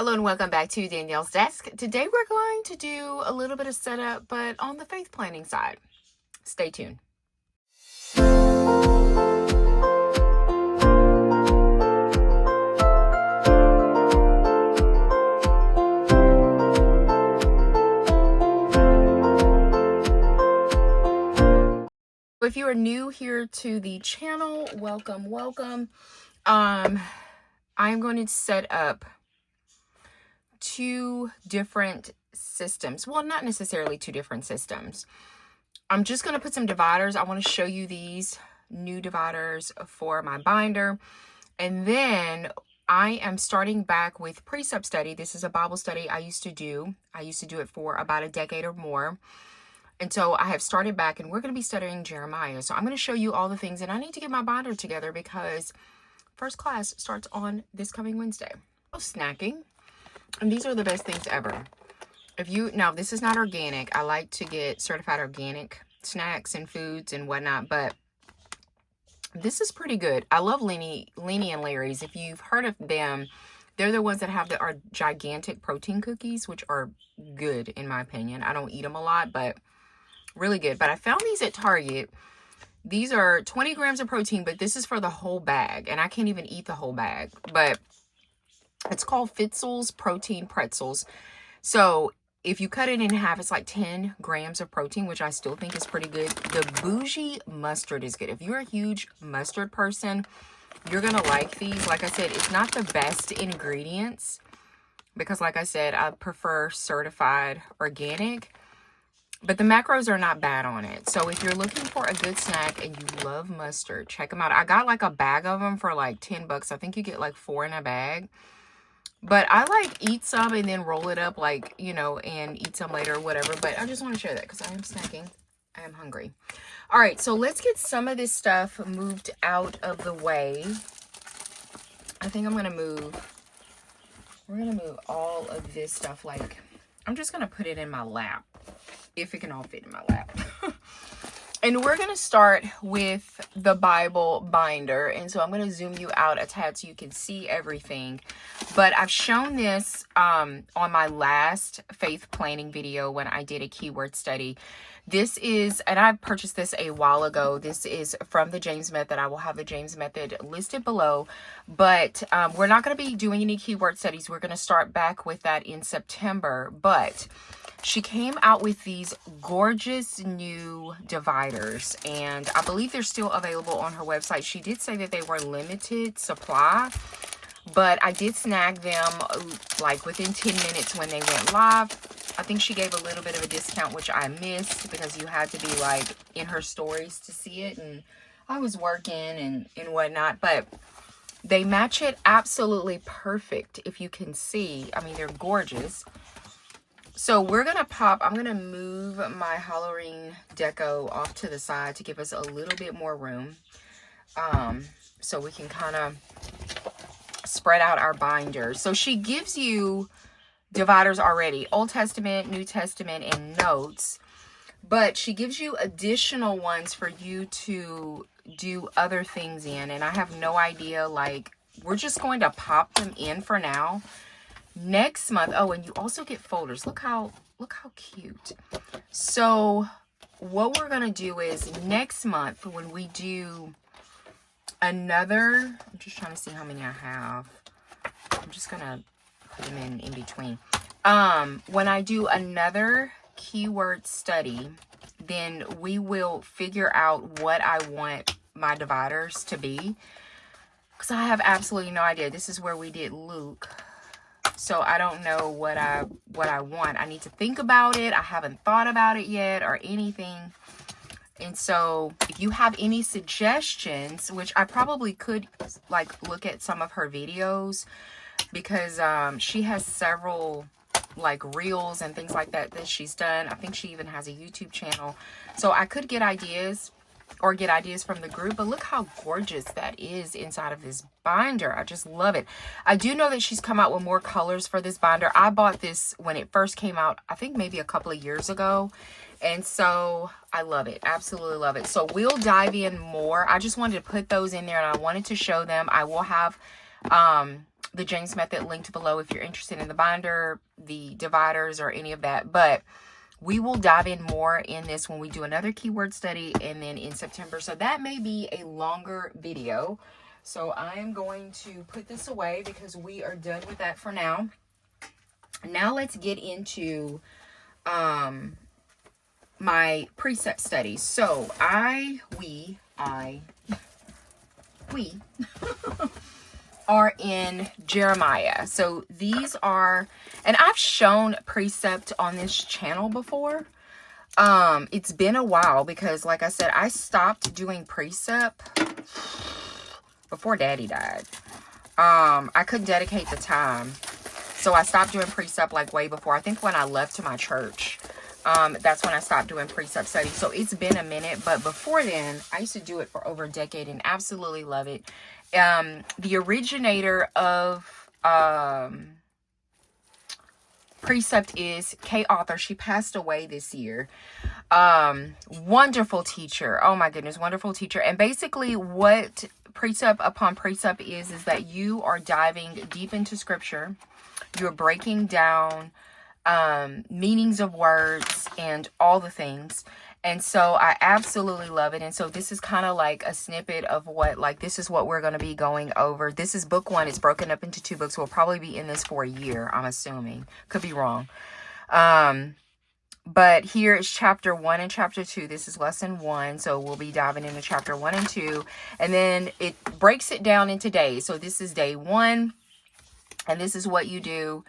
Hello and welcome back to Danielle's Desk. Today we're going to do a little bit of setup, but on the faith planning side. Stay tuned. If you are new here to the channel, welcome. I'm going to set up two different systems. Well, not necessarily two different systems. I'm just going to put some dividers. I want to show you these new dividers for my binder. And then I am starting back with Precept study. This is a Bible study I used to do. I used to do it for about a decade or more. And so I have started back and we're going to be studying Jeremiah. So I'm going to show you all the things, and I need to get my binder together because first class starts on this coming Wednesday. Oh, snacking. And these are the best things ever. Now this is not organic. I like to get certified organic snacks and foods and whatnot, but this is pretty good. I love Lenny and Larry's. If you've heard of them, they're the ones that have our gigantic protein cookies, which are good in my opinion. I don't eat them a lot, but really good. But I found these at Target. These are 20 grams of protein, but this is for the whole bag, and I can't even eat the whole bag. But it's called Fitzel's Protein Pretzels. So if you cut it in half, it's like 10 grams of protein, which I still think is pretty good. The bougie mustard is good. If you're a huge mustard person, you're going to like these. Like I said, it's not the best ingredients because, like I said, I prefer certified organic. But the macros are not bad on it. So if you're looking for a good snack and you love mustard, check them out. I got like a bag of them for like 10 bucks. I think you get like 4 in a bag. But I like eat some and then roll it up like, and eat some later or whatever. But I just want to share that because I am snacking. I am hungry. All right, so let's get some of this stuff moved out of the way. I think we're going to move all of this stuff. Like, I'm just going to put it in my lap. If it can all fit in my lap. And we're going to start with the Bible binder. And so I'm going to zoom you out a tad so you can see everything. But I've shown this on my last faith planning video when I did a keyword study. This is, and I purchased this a while ago. This is from the James Method. I will have the James Method listed below. But we're not going to be doing any keyword studies. We're going to start back with that in September. But she came out with these gorgeous new dividers, and I believe they're still available on her website. She did say that they were limited supply, but I did snag them like within 10 minutes when they went live. I think she gave a little bit of a discount, which I missed because you had to be like in her stories to see it, and I was working and whatnot, but they match it absolutely perfect. If you can see, I mean, they're gorgeous. So we're going to I'm going to move my Halloween deco off to the side to give us a little bit more room. So we can kind of spread out our binders. So she gives you dividers already, Old Testament, New Testament, and notes. But she gives you additional ones for you to do other things in. And I have no idea, like, we're just going to pop them in for now. Next month, oh, and you also get folders. Look how cute. So what we're gonna do is next month when we do another, I'm just trying to see how many I have. I'm just gonna put them in between. When I do another keyword study, then we will figure out what I want my dividers to be, because I have absolutely no idea. This is where we did Luke. So I don't know what I want. I need to think about it. I haven't thought about it yet or anything. And so if you have any suggestions, which I probably could like look at some of her videos, because she has several like reels and things like that she's done. I think she even has a YouTube channel. So I could get ideas or get ideas from the group. But look how gorgeous that is inside of this binder. I just love it. I do know that she's come out with more colors for this binder. I bought this when it first came out, I think maybe a couple of years ago. And so I love it. Absolutely love it. So we'll dive in more. I just wanted to put those in there and I wanted to show them. I will have the James Method linked below if you're interested in the binder, the dividers, or any of that. But we will dive in more in this when we do another keyword study and then in September. So that may be a longer video. So I am going to put this away because we are done with that for now. Now let's get into my precept studies. So we are in Jeremiah. So these are, and I've shown precept on this channel before. It's been a while because, like I said, I stopped doing precept before Daddy died. I couldn't dedicate the time, so I stopped doing precept like way before. I think when I left to my church, that's when I stopped doing precept study. So it's been a minute, but before then, I used to do it for over a decade and absolutely love it. The originator of Precept is Kay Author. She passed away this year. Wonderful teacher. Oh my goodness, wonderful teacher. And basically what Precept upon Precept is that you are diving deep into scripture. You're breaking down meanings of words and all the things. And so I absolutely love it. And so this is kind of like a snippet of what, like, this is what we're going to be going over. This is book 1. It's broken up into 2 books. We'll probably be in this for a year, I'm assuming. Could be wrong. But here is chapter 1 and chapter 2. This is lesson 1. So we'll be diving into chapter 1 and 2. And then it breaks it down into days. So this is day 1. And this is what you do.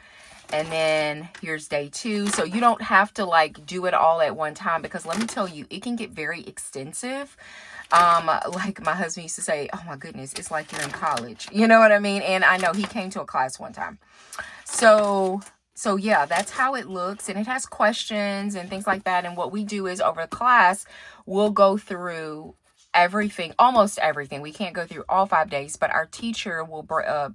And then here's day 2. So you don't have to like do it all at one time, because let me tell you, it can get very extensive. Like my husband used to say, oh my goodness, it's like you're in college. You know what I mean? And I know he came to a class one time. So yeah, that's how it looks. And it has questions and things like that. And what we do is over the class, we'll go through everything, almost everything. We can't go through all 5 days, but our teacher will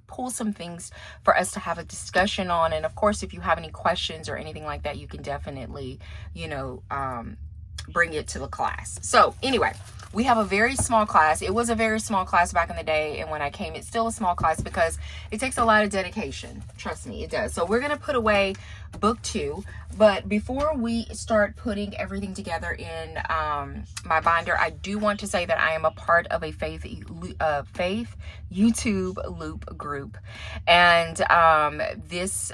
pull some things for us to have a discussion on. And of course, if you have any questions or anything like that, you can definitely, you know, bring it to the class. So anyway, we have a very small class. It was a very small class back in the day. And when I came, it's still a small class because it takes a lot of dedication. Trust me, it does. So we're going to put away book 2. But before we start putting everything together in my binder, I do want to say that I am a part of a faith YouTube loop group. And this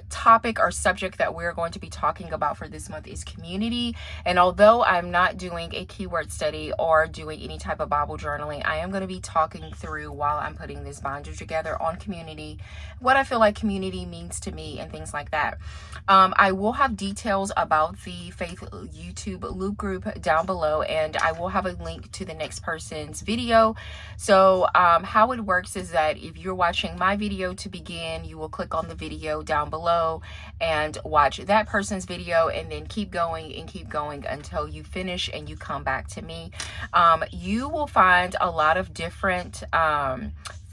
topic or subject that we're going to be talking about for this month is community. And although I'm not doing a keyword study or doing any type of Bible journaling, I am going to be talking through, while I'm putting this binder together, on community, what I feel like community means to me and things like that. I will have details about the Faith YouTube loop group down below, and I will have a link to the next person's video. So how it works is that if you're watching my video to begin, you will click on the video down below and watch that person's video, and then keep going and keep going until you finish and you come back to me. You will find a lot of different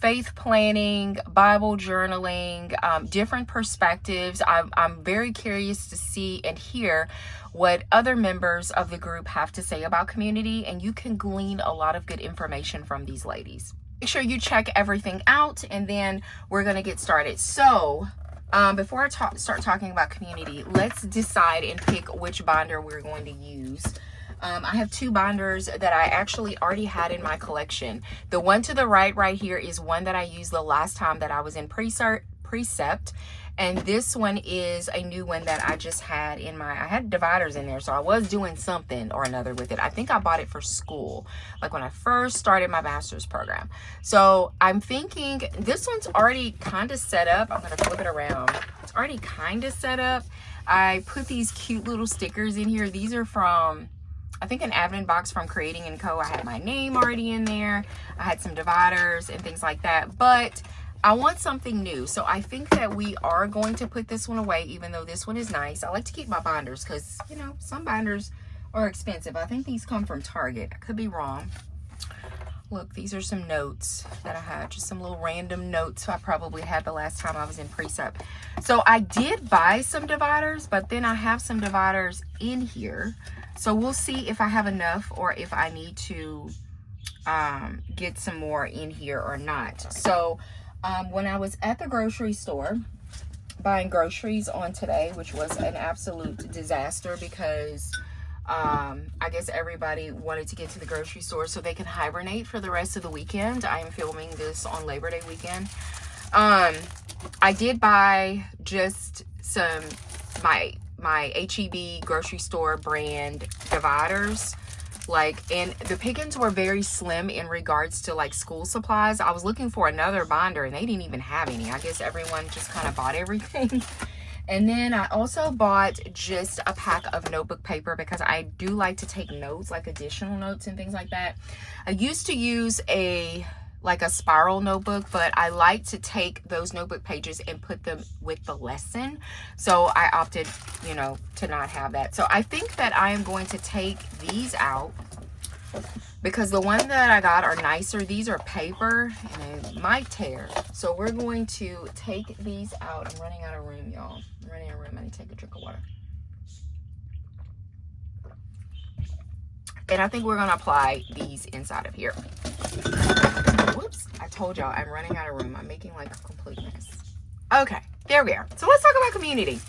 faith planning, Bible journaling, different perspectives. I'm very curious to see and hear what other members of the group have to say about community, and you can glean a lot of good information from these ladies. Make sure you check everything out, and then we're going to get started. So before I start talking about community, let's decide and pick which binder we're going to use. I have 2 binders that I actually already had in my collection. The one to the right here is one that I used the last time that I was in Precept. And this one is a new one that I just had in I had dividers in there. So I was doing something or another with it. I think I bought it for school, like when I first started my master's program. So I'm thinking this one's already kind of set up. I'm going to flip it around. It's already kind of set up. I put these cute little stickers in here. These are from, I think, an advent box from Creating & Co. I had my name already in there. I had some dividers and things like that, but I want something new. So I think that we are going to put this one away, even though this one is nice. I like to keep my binders because, you know, some binders are expensive. I think these come from Target. I could be wrong. Look, these are some notes that I had, just some little random notes I probably had the last time I was in Precept. So I did buy some dividers, but then I have some dividers in here. So we'll see if I have enough or if I need to get some more in here or not. So When I was at the grocery store buying groceries on today, which was an absolute disaster because I guess everybody wanted to get to the grocery store so they could hibernate for the rest of the weekend. I am filming this on Labor Day weekend. I did buy just some my HEB grocery store brand dividers. And the pickings were very slim in regards to like school supplies. I was looking for another binder and they didn't even have any. I guess everyone just kind of bought everything. And then I also bought just a pack of notebook paper because I do like to take notes, like additional notes and things like that. I used to use a spiral notebook, but I like to take those notebook pages and put them with the lesson. So I opted, to not have that. So I think that I am going to take these out because the ones that I got are nicer. These are paper and they might tear. So we're going to take these out. I'm running out of room, y'all. I'm running out of room. I need to take a drink of water. And I think we're going to apply these inside of here. Whoops, I told y'all I'm running out of room. I'm making like a complete mess. Okay, there we are. So let's talk about community.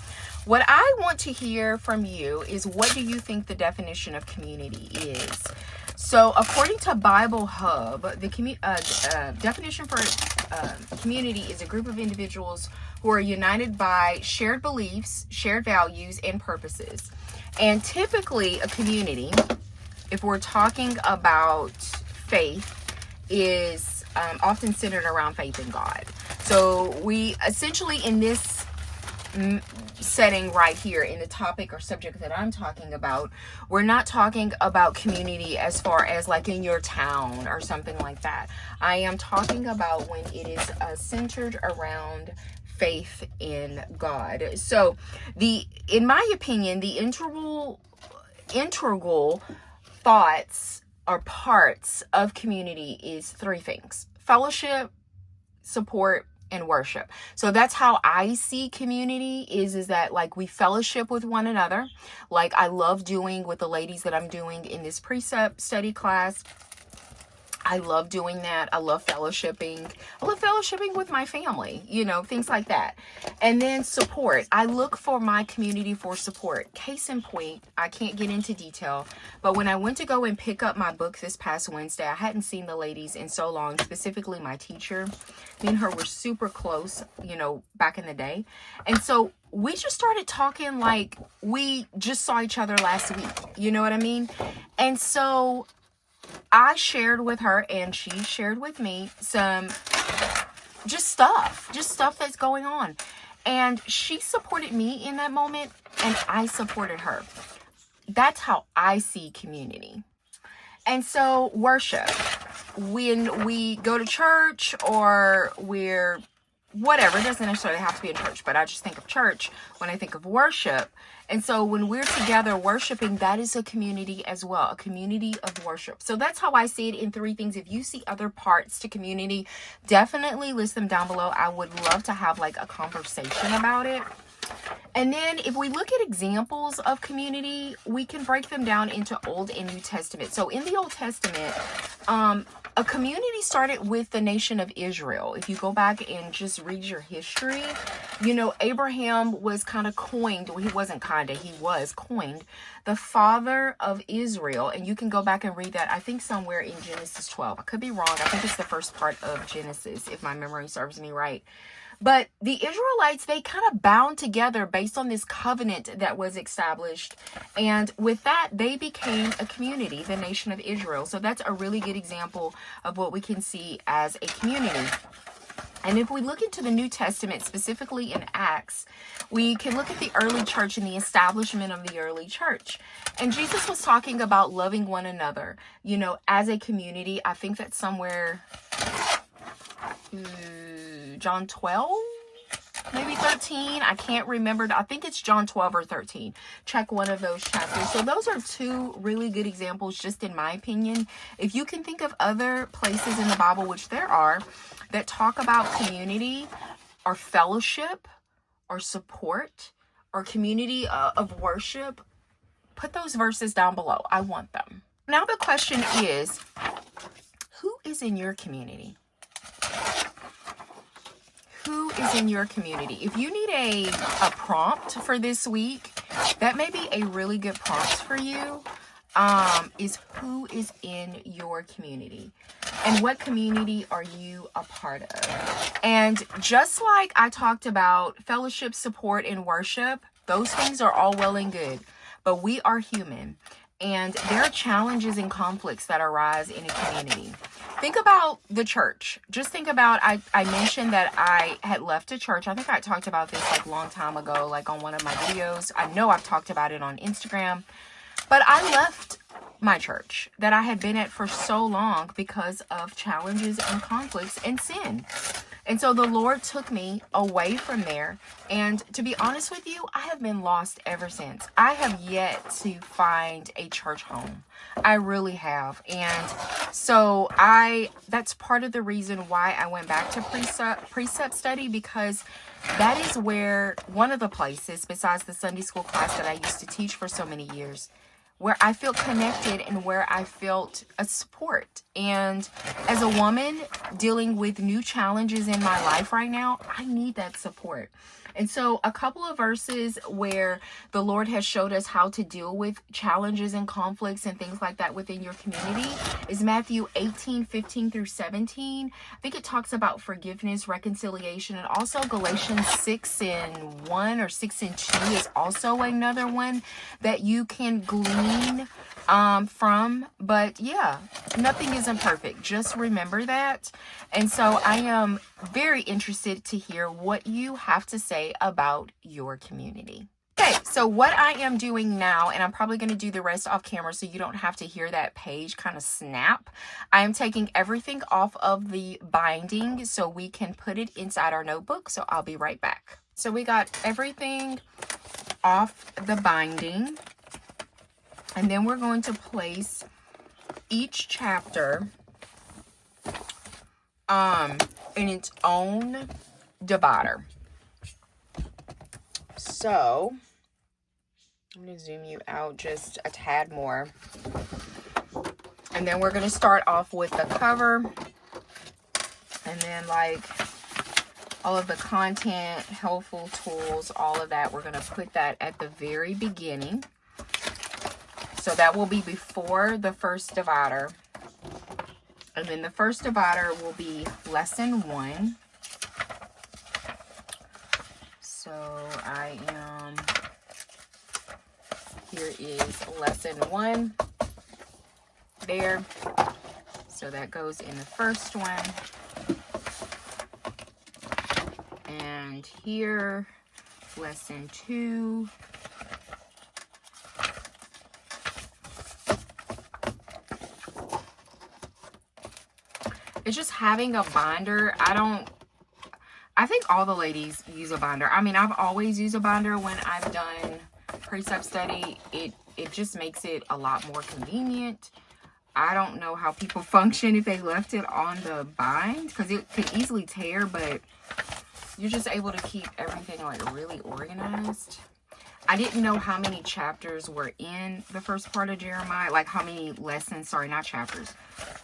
What I want to hear from you is, what do you think the definition of community is? So according to Bible Hub, the definition for community is a group of individuals who are united by shared beliefs, shared values, and purposes. And typically a community, if we're talking about faith, is often centered around faith in God. So we essentially, in this setting right here, in the topic or subject that I'm talking about, we're not talking about community as far as like in your town or something like that. I am talking about when it is centered around faith in God. So in my opinion, the integral thoughts or parts of community is three things: fellowship, support, and worship. So that's how I see community is that like we fellowship with one another. Like I love doing with the ladies that I'm doing in this Precept study class. I love doing that. I love fellowshipping. I love fellowshipping with my family, things like that. And then support. I look for my community for support. Case in point, I can't get into detail, but when I went to go and pick up my book this past Wednesday, I hadn't seen the ladies in so long, specifically my teacher. Me and her were super close, back in the day. And so we just started talking like we just saw each other last week. You know what I mean? And so I shared with her and she shared with me some just stuff that's going on. And she supported me in that moment and I supported her. That's how I see community. And so worship, when we go to church or we're whatever, it doesn't necessarily have to be in church, but I just think of church when I think of worship. And so when we're together worshiping, that is a community as well, a community of worship. So that's how I see it in three things. If you see other parts to community, definitely list them down below. I would love to have like a conversation about it. And then if we look at examples of community, we can break them down into Old and New Testament. So in the Old Testament, a community started with the nation of Israel. If you go back and just read your history, Abraham was kind of coined. Well, he wasn't kind of, he was coined the father of Israel. And you can go back and read that, I think somewhere in Genesis 12. I could be wrong. I think it's the first part of Genesis, if my memory serves me right. But the Israelites, they kind of bound together based on this covenant that was established. And with that, they became a community, the nation of Israel. So that's a really good example of what we can see as a community. And if we look into the New Testament, specifically in Acts, we can look at the early church and the establishment of the early church. And Jesus was talking about loving one another, as a community. I think that's somewhere John 12, maybe 13. I can't remember. I think it's John 12 or 13. Check one of those chapters. So those are two really good examples, just in my opinion. If you can think of other places in the Bible, which there are, that talk about community or fellowship or support or community of worship, put those verses down below. I want them. Now the question is, who is in your community? who is in your community. If you need a prompt for this week, that may be a really good prompt for you. Is who is in your community and what community are you a part of? And just like I talked about fellowship, support, and worship, those things are all well and good, but we are human and there are challenges and conflicts that arise in a community. Think about the church. Just think about, I mentioned that I had left a church. I think I talked about this like a long time ago, like on one of my videos. I know I've talked about it on Instagram. But I left my church that I had been at for so long because of challenges and conflicts and sin. And so the Lord took me away from there. And to be honest with you, I have been lost ever since. I have yet to find a church home. I really have. And so that's part of the reason why I went back to Precept study, because that is where one of the places besides the Sunday school class that I used to teach for so many years, where I feel connected and where I felt a support. And as a woman dealing with new challenges in my life right now, I need that support. And so a couple of verses where the Lord has showed us how to deal with challenges and conflicts and things like that within your community is Matthew 18:15-17. I think it talks about forgiveness, reconciliation, and also Galatians 6:1 or 6:2 is also another one that you can glean from. But yeah, nothing isn't perfect. Just remember that. And so I am very interested to hear what you have to say about your community. Okay, so what I am doing now, and I'm probably going to do the rest off camera so you don't have to hear that page kind of snap. I am taking everything off of the binding so we can put it inside our notebook. So I'll be right back. So we got everything off the binding. And then we're going to place each chapter in its own divider. So I'm going to zoom you out just a tad more. And then we're going to start off with the cover. And then like all of the content, helpful tools, all of that, we're going to put that at the very beginning. So that will be before the first divider. And then the first divider will be lesson 1. So here is lesson 1 there. So that goes in the first one. And here, lesson 2. It's just having a binder. I think all the ladies use a binder. I mean, I've always used a binder when I've done Precept study. It just makes it a lot more convenient. I don't know how people function if they left it on the bind, because it could easily tear, but you're just able to keep everything like really organized. I didn't know how many chapters were in the first part of Jeremiah, like how many lessons, sorry, not chapters,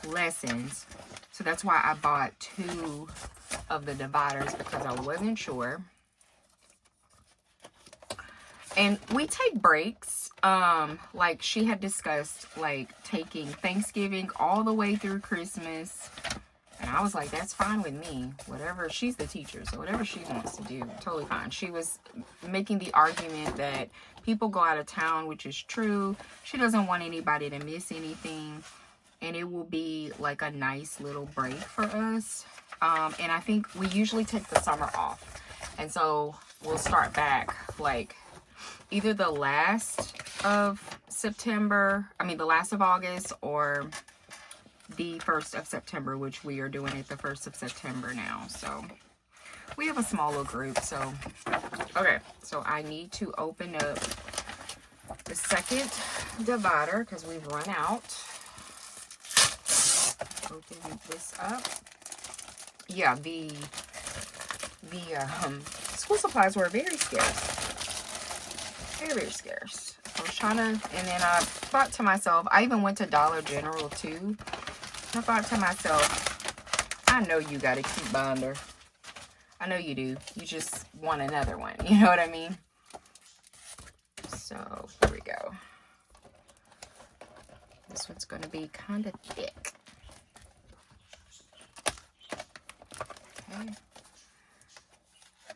lessons. So that's why I bought 2 of the dividers, because I wasn't sure. And we take breaks, like she had discussed, like taking Thanksgiving all the way through Christmas. And I was like, that's fine with me. Whatever, she's the teacher, so whatever she wants to do, totally fine. She was making the argument that people go out of town, which is true. She doesn't want anybody to miss anything. And it will be like a nice little break for us. And I think we usually take the summer off. And so we'll start back like either the last of September, the last of August, or the 1st of September, which we are doing it the 1st of September now. So we have a smaller group. So, okay. So I need to open up the second divider because we've run out. Open this up. Yeah, the school supplies were very scarce. Very scarce. I was trying to, and then I thought to myself, I even went to Dollar General too. I thought to myself, I know you got a cute binder. I know you do. You just want another one. You know what I mean? So here we go. This one's going to be kind of thick. Okay.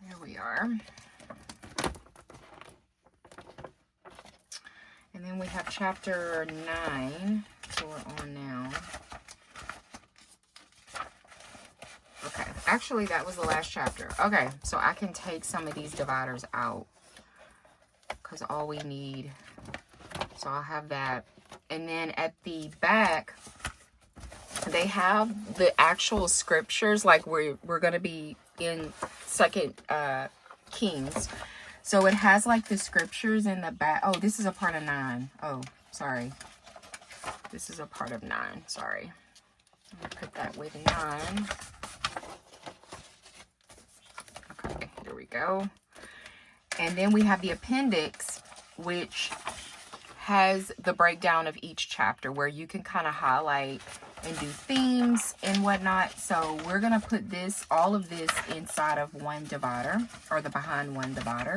There we are. And then we have chapter 9. So we're on now. Okay. Actually, that was the last chapter. Okay. So I can take some of these dividers out. Because all we need. So I'll have that. And then at the back, they have the actual scriptures. Like we're going to be in 2 Kings. So it has like the scriptures in the back. Oh, this is a part of 9. Oh, sorry. This is a part of 9. Sorry. I'm going to put that with 9. Okay, here we go. And then we have the appendix, which has the breakdown of each chapter where you can kind of highlight and do themes and whatnot. So we're going to put this, all of this inside of one divider, or the behind one divider.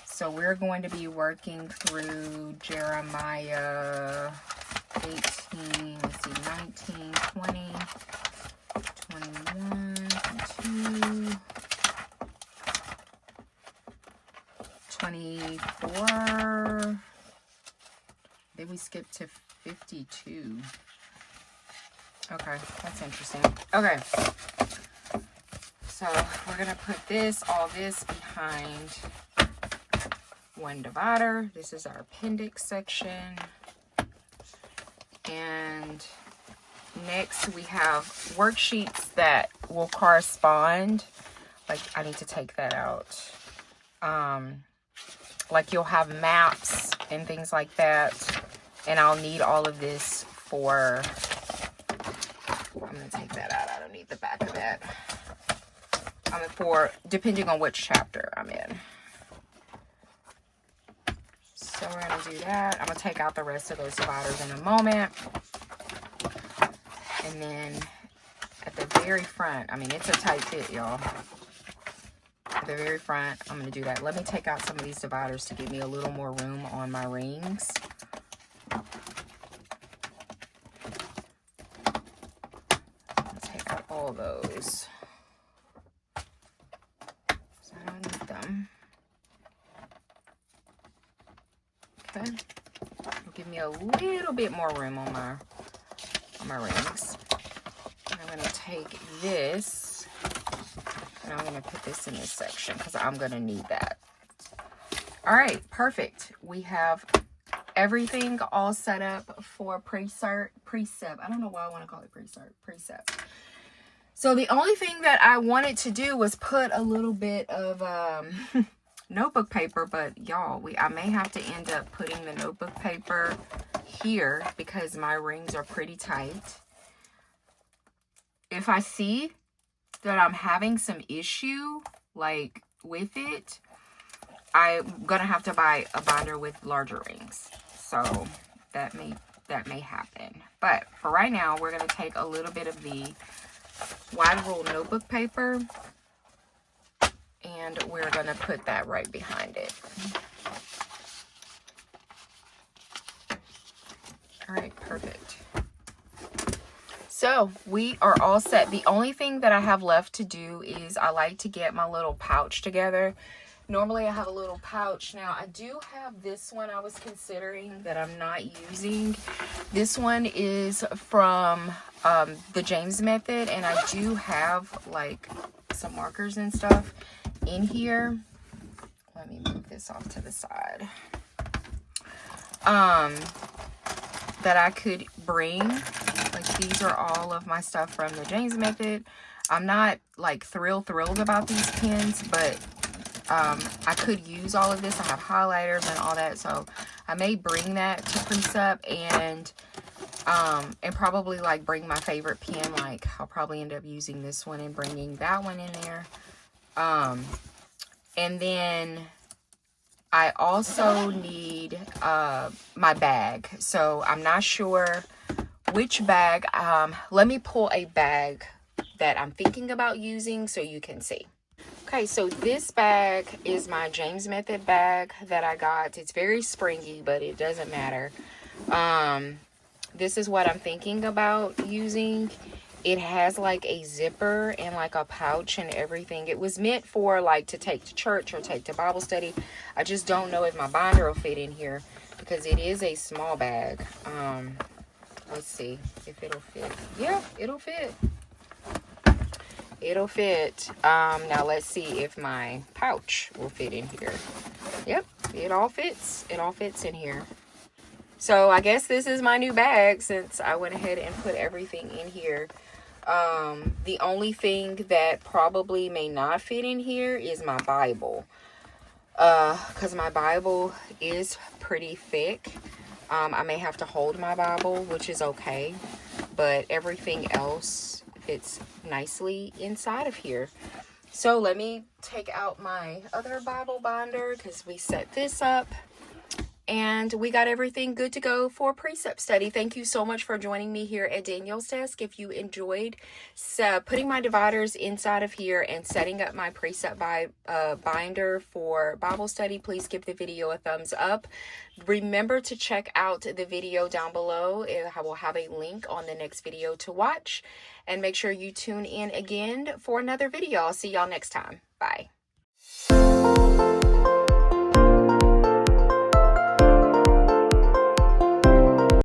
So we're going to be working through Jeremiah 18, let's see, 19, 20, 21, 22, 24. Then we skip to 52. Okay, that's interesting. Okay. So we're going to put this, all this behind one divider. This is our appendix section. And next we have worksheets that will correspond. Like, I need to take that out. Like you'll have maps and things like that. And I'll need all of this for, I'm going to take that out. I don't need the back of that. For, depending on which chapter I'm in. So we're going to do that. I'm going to take out the rest of those dividers in a moment. And then at the very front, I mean, it's a tight fit, y'all. At the very front, I'm going to do that. Let me take out some of these dividers to give me a little more room on my rings. Take out all those. So I don't need them. Okay. It'll give me a little bit more room on my rings. And I'm going to take this and I'm going to put this in this section because I'm going to need that. All right, perfect. We have everything all set up for Precept. I don't know why I want to call it Precept. So the only thing that I wanted to do was put a little bit of notebook paper, but y'all, I may have to end up putting the notebook paper here because my rings are pretty tight. If I see that I'm having some issue like with it, I'm gonna have to buy a binder with larger rings. So that may happen. But for right now, we're gonna take a little bit of the wide roll notebook paper and we're gonna put that right behind it. All right, perfect. So we are all set. The only thing that I have left to do is I like to get my little pouch together. Normally I have a little pouch. Now I do have this one I was considering that I'm not using. This one is from the James Method, and I do have like some markers and stuff in here. Let me move this off to the side. That I could bring. Like, these are all of my stuff from the James Method. I'm not like thrilled about these pens, but I could use all of this. I have highlighters and all that, so I may bring that to Precept and probably like bring my favorite pen. Like, I'll probably end up using this one and bringing that one in there. And then I also need my bag. So I'm not sure which bag. Let me pull a bag that I'm thinking about using so you can see. Okay, so this bag is my James Method bag that I got. It's very springy, but it doesn't matter. This is what I'm thinking about using. It has like a zipper and like a pouch and everything. It was meant for like to take to church or take to Bible study. I just don't know if my binder will fit in here because it is a small bag. Let's see if it'll fit. Yeah, it'll fit. It'll fit. Now let's see if my pouch will fit in here. Yep, it all fits. It all fits in here. So I guess this is my new bag since I went ahead and put everything in here. The only thing that probably may not fit in here is my Bible. Because my Bible is pretty thick. I may have to hold my Bible, which is okay. But everything else fits nicely inside of here. So let me take out my other Bible binder because we set this up. And we got everything good to go for Precept study. Thank you so much for joining me here at Danielle's desk. If you enjoyed putting my dividers inside of here and setting up my Precept binder for Bible study, please give the video a thumbs up. Remember to check out the video down below. I will have a link on the next video to watch. And make sure you tune in again for another video. I'll see y'all next time. Bye.